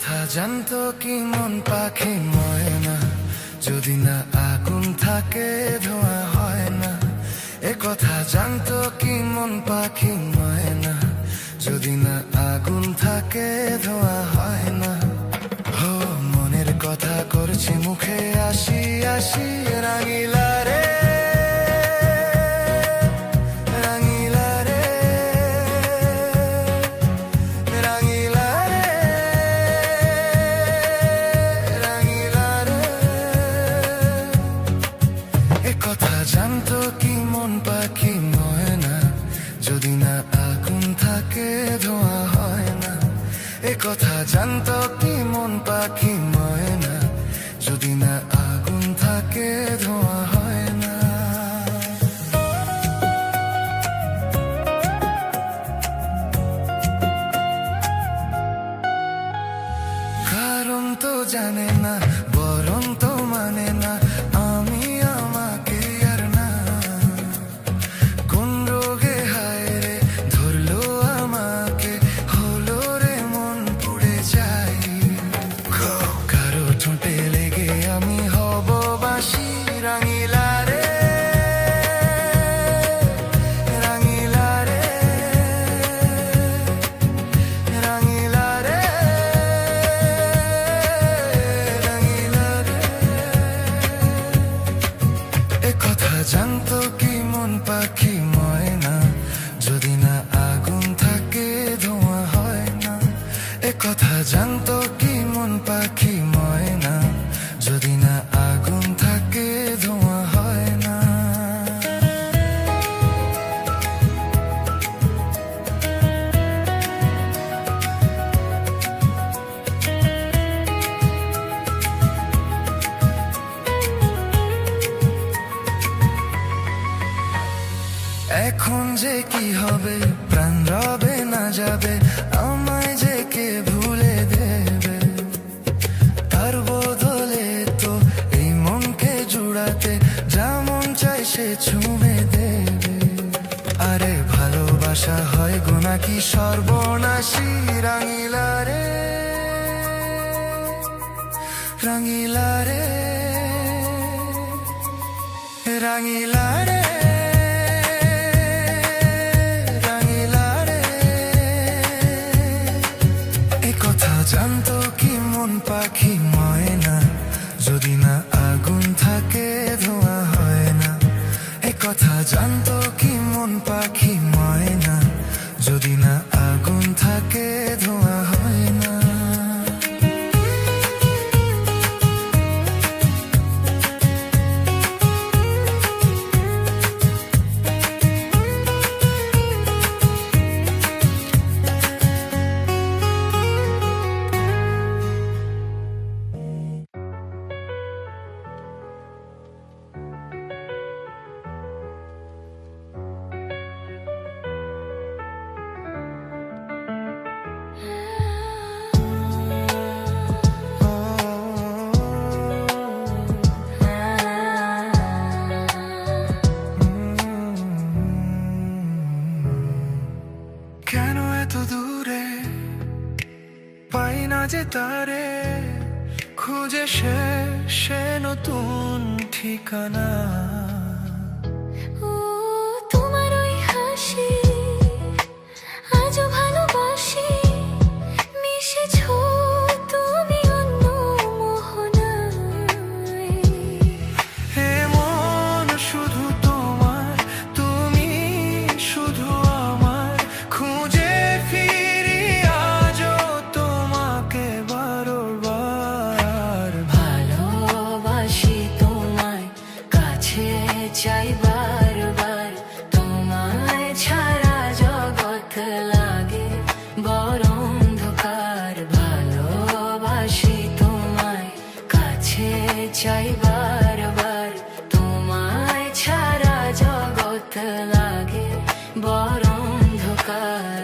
কথা জানতো কি মন পাখি ময়না, যদি না আগুন থাকে ধোঁয়া হয় না। এ কথা জানতো কি মন পাখি ময়না, যদি না আগুন থাকে ধোঁয়া হয় না। হো মনের কথা করছি মুখে আসি আসি, রাঙিলা রে রাঙিলা রে রাঙিলা রে রাঙিলা রে। এ কথা জানতো কি মন পাখি ময়না, যদি না আগুন থাকে ধোঁয়া হয় না। এ কথা জানতো কি মন পাখি ময়না, যদি না আগুন থাকে ধোঁয়া হয় না। কারণ তো জানে না, বরং তো মানে না, আমি আমাকে আর না। কোন রোগে হায় রে ধরলো আমাকে, হলো রে মন পুড়ে যাই। কারো ঠোঁটে লেগে আমি হব বাসি, রাঙিলা রে রাঙিলা রে রাঙিলা রে রাঙিলা রে। এ কথা জানতো কি মন পাখি ময়না, যদি না আগুন থাকে ধোঁয়া হয় না। এ কথা জানতো কি মন পাখি ময়না, যদি না আগুন থাকে ধোঁয়া হয় না। এখন যে কি হবে, প্রাণ রবে না যাবে, আমায় যে কে ভুলে দেবে। তার বদলে তো এই মনকে জুড়াতে যেমন চাই সে ছুঁয়ে দেবে। আরে ভালোবাসা হয় গো নাকি সর্বনাশী, রাঙিলা রে রাঙিলা রে রাঙিলা রে রাঙিলা রে। এ কথা জানতো কি মন পাখি ময়না, যদি না আগুন থাকে ধোঁয়া হয় না। এ কথা জানতো কি মন পাখি ময়না, যদি না আগুন থাকে ধোঁয়া হয় না। কেন এত দূরে পাই না যে তারে, খুঁজে সে নতুন ঠিকানা। ও তোমার ওই হাসি আজও ভালোবাসি, মিশেছো তুমি অন্য মোহনায়। হে মন শুধু তোমার, তুমি শুধু আমার, খুঁজে ফিরি আজও তোমাকে বারবার। ভালোবাসি তোমায়, কাছে চাই বারবার, তোমায় ছাড়া জগৎ লাগে বড় অন্ধকার। ভালোবাসি তোমায়, কাছে চাই বারবার, তোমায় ছাড়া জগৎ লাগে বড় অন্ধকার।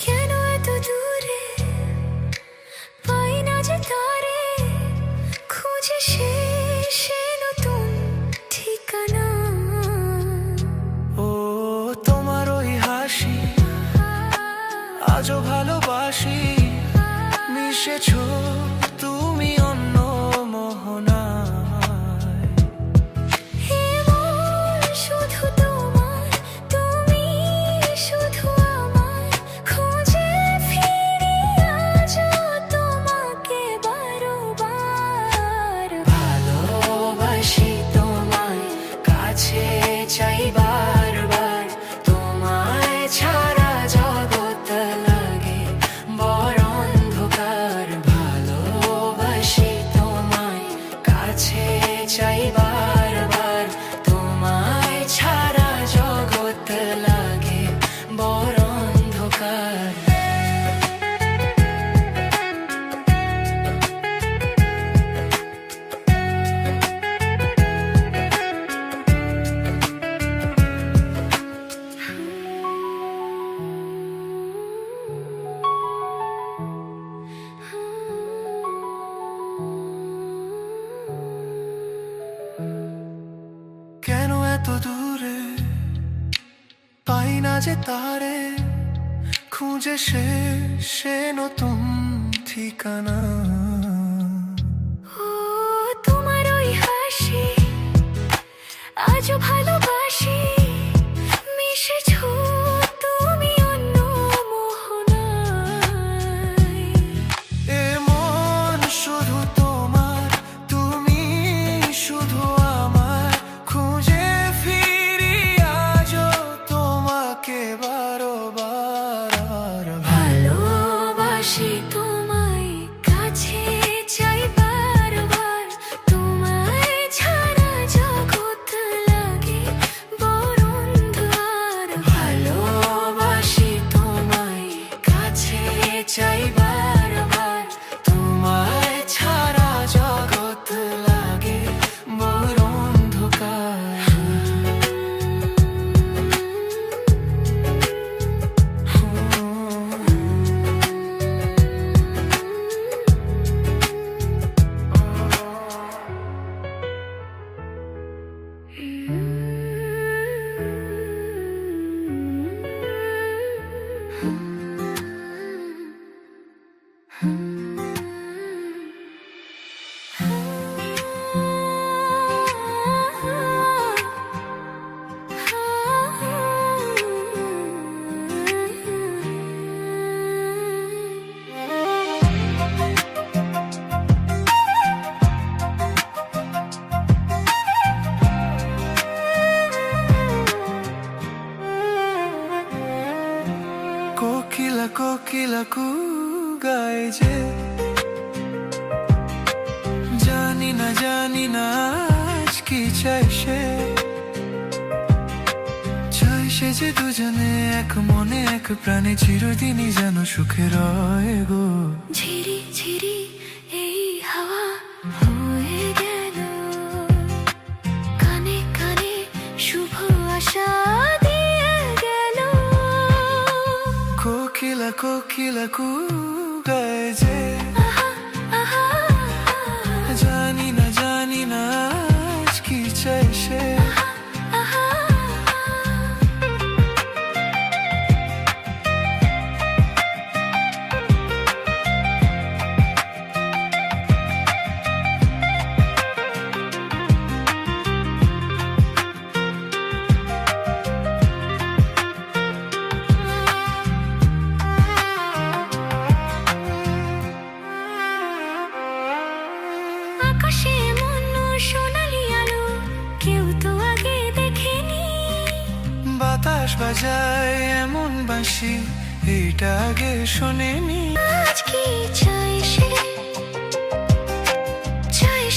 কেন এত দূরে পাই না যে তারে, খুঁজে শেষ আজও ভালোবাসি। মিশেছো তুমি অন্য মোহনায়। হে মন শুধু তোমার, তুমি শুধু আমার, খুঁজে ফিরি আজও তোমাকে বারবার। ভালোবাসি তোমায়, কাছে চাই বারবার, তোমায় ছাড়া জগৎ লাগে বড় অন্ধকার। ভালোবাসি তোমায়, কাছে চাই বারবার, তোমায় ছাড়া জগৎ লাগে বড় অন্ধকার। কেন এত দূরে পাই না যে তারে, খুঁজে সে নতুন ঠিকানা। ও তোমার ওই হাসি আজও ভালোবাসি। মিশেছো তুমি অন্য মোহনায়। এ মন শুধু তোমার, তুমি শুধু আমার, খুঁজে ফিরি আজও তোমাকে বারবার। ভালোবাসি তোমায়, কাছে চাই বারবার, তোমায় ছাড়া জগৎ লাগে বড় অন্ধকার। ভালোবাসি তোমায়, কাছে চাই বারবার, তোমায় ছাড়া জগৎ লাগে বড় অন্ধকার। কোকিলা কোকিলা কু গায় যে, জানি না আজ কি চাই সে। চাই সে যে দুজনে এক মনে এক প্রাণে চিরদিনই যেন সুখে রয় গো। ঝিরি ঝিরি এই হাওয়া হয়ে গেল, কানে কানে শুভ আশা দিয়ে গেল। কোকিলা কোকিলা কু গায় যে, আহা আহা জানি না আজ কি চাই সে। আহা আকাশে এমন সোনালি আলো কেউ তো আগে দেখেনি। বাতাস বাজায় এমন বাঁশি এইটা আগে শোনেনি। আজ কি চাই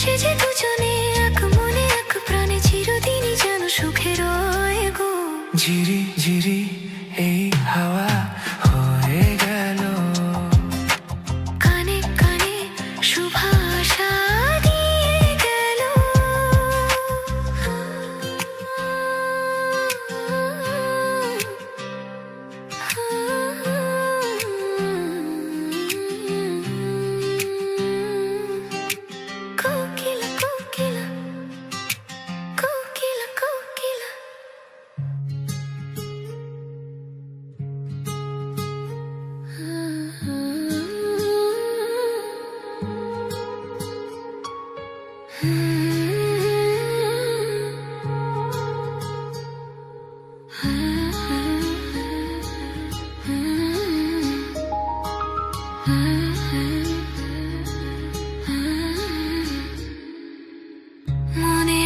সে যে দুজনে এক মনে এক প্রাণে চিরদিনই যেন সুখে রয় গো। ঝিরি ঝিরি এই হাওয়া হয়ে গেল, কানে কানে শুভ আশা দিয়ে গেল। কোকিলা কোকিলা কোকিলা কোকিলা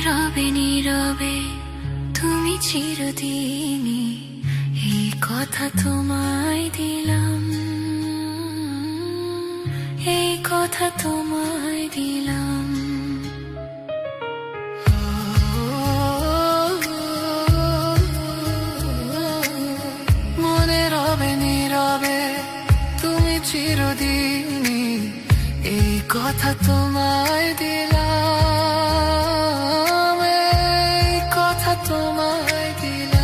রবে নীরবে তুমি চিরদিনই, এই কথা তোমায় দিলাম, এই কথা তোমায় দিলাম। মনে রবে নীরবে তুমি চিরদিনই, এই কথা তোমায় দিলাম, এই কথা তোমায় দিলাম।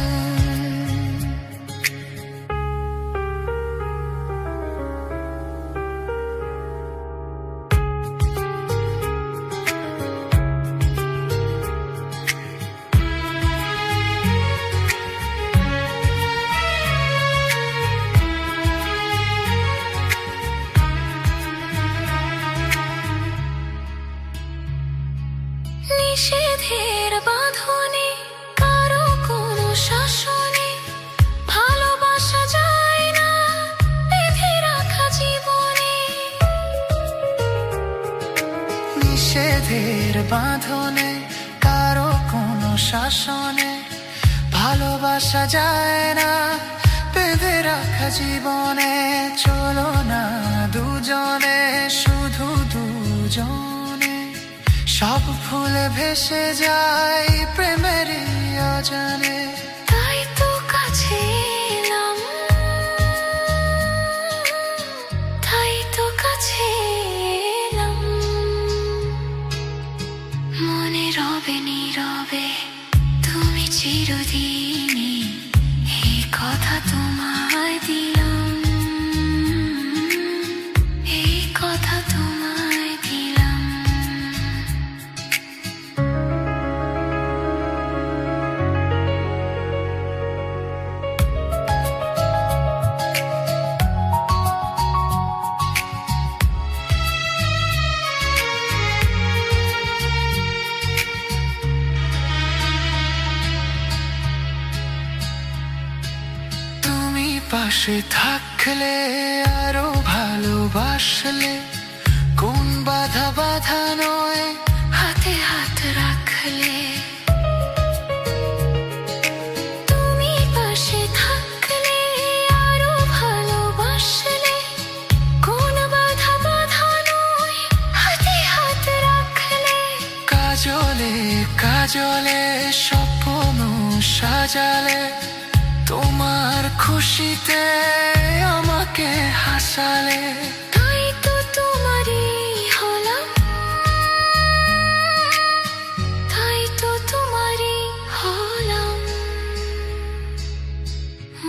নিষেধের বাঁধনে কারো কোনো শাসনে ভালোবাসা যায় না বেঁধে রাখা জীবনে। নিষেধের বাঁধনে কারো কোনো শাসনে ভালোবাসা যায় না বেঁধে রাখা জীবনে। চলো না দুজনে, শুধু দুজনে, সব ফুলে ভেসে যায় প্রেমের অজানে। তাই তো কাছে এলাম, তাই তো কাছে এলাম। মনে রবে নীরবে তুমি চিরদিনই, এই কথা তোমায় দিলাম, এই কথা তোমায় দিলাম। পাশে থাকলে আরো ভালোবাসলে, কোন বাধা বাধা নয় হাতে হাত রাখলে। তুমি পাশে থাকলে আরো ভালোবাসলে, কোন বাধা বাধা নয় হাতে হাত রাখলে। কাজলে কাজলে স্বপ্ন সাজালে, তোমার খুশিতে আমাকে হাসালে। তাই তো তোমারই হলাম, তাই তো তোমারই হলাম।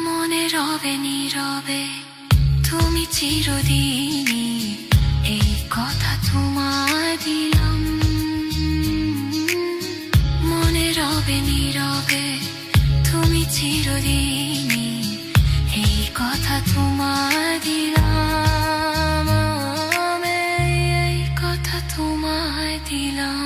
মনে রবে নীরবে তুমি চিরদিনই, এই কথা তোমায় দিলাম। মনে রবে নীরবে তুমি চিরদিনই, এই কথা তোমায় দিলাম, এই কথা তোমায় দিলাম।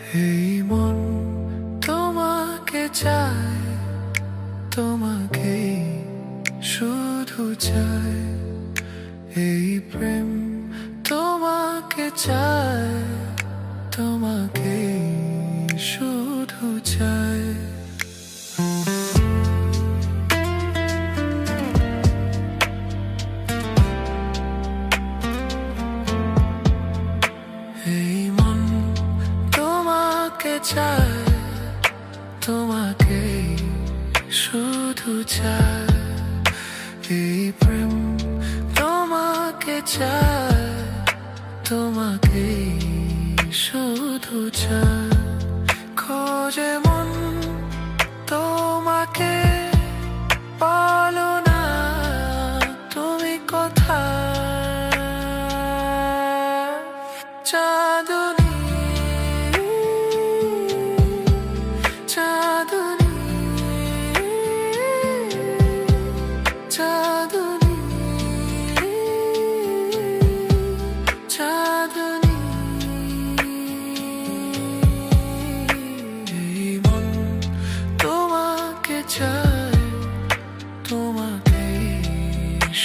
এই মন তোমাকে চায়, তোমাকেই শুধু চায়। এই প্রেম তোমাকে চায়, তোমাকেই শুধু চায়। এই মন তোমাকে চায়, তোমাকেই শুধু চায়। এই প্রেম তোমাকে চায়, তোমাকেই শুধু চায়। খোঁজে মন তোমাকে, বলো না তুমি কোথায়। চাঁদনী, চাঁদনী, চাঁদনী, চাঁদনী। এই মন তোমাকে চায়, তোমাকেই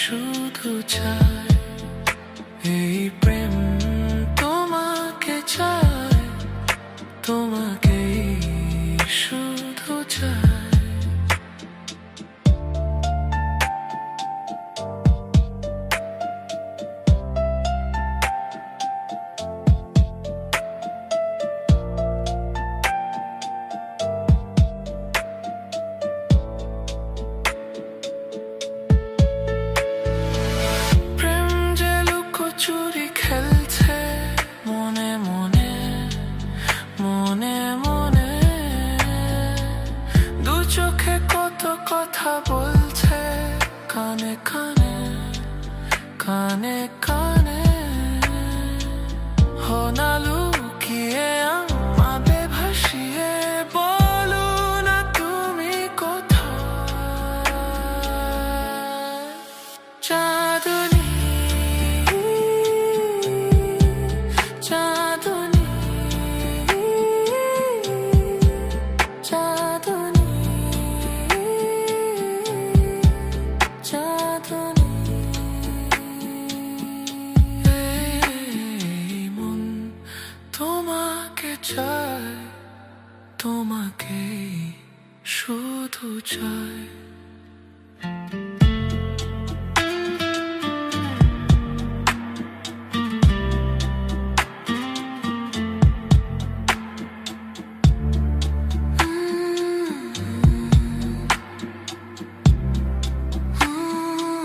শুধু চায়। এই প্রেম তোমাকে চায়, তোমাকেই শুধু চায়। প্রেম যে লুকোচুরি খেলছে মনে মনে, মনে মনে। দু চোখে কত কথা বলছে কানে কানে, কানে কানে। হো না লুকিয়ে আমাদের ভাসিয়ে, বলো না তুমি কোথায়। চাঁদনী, চাঁদনী, চাঁদনী, চাঁদনী। এই মন তোমাকে চায়, তোমাকেই শুধু চায়।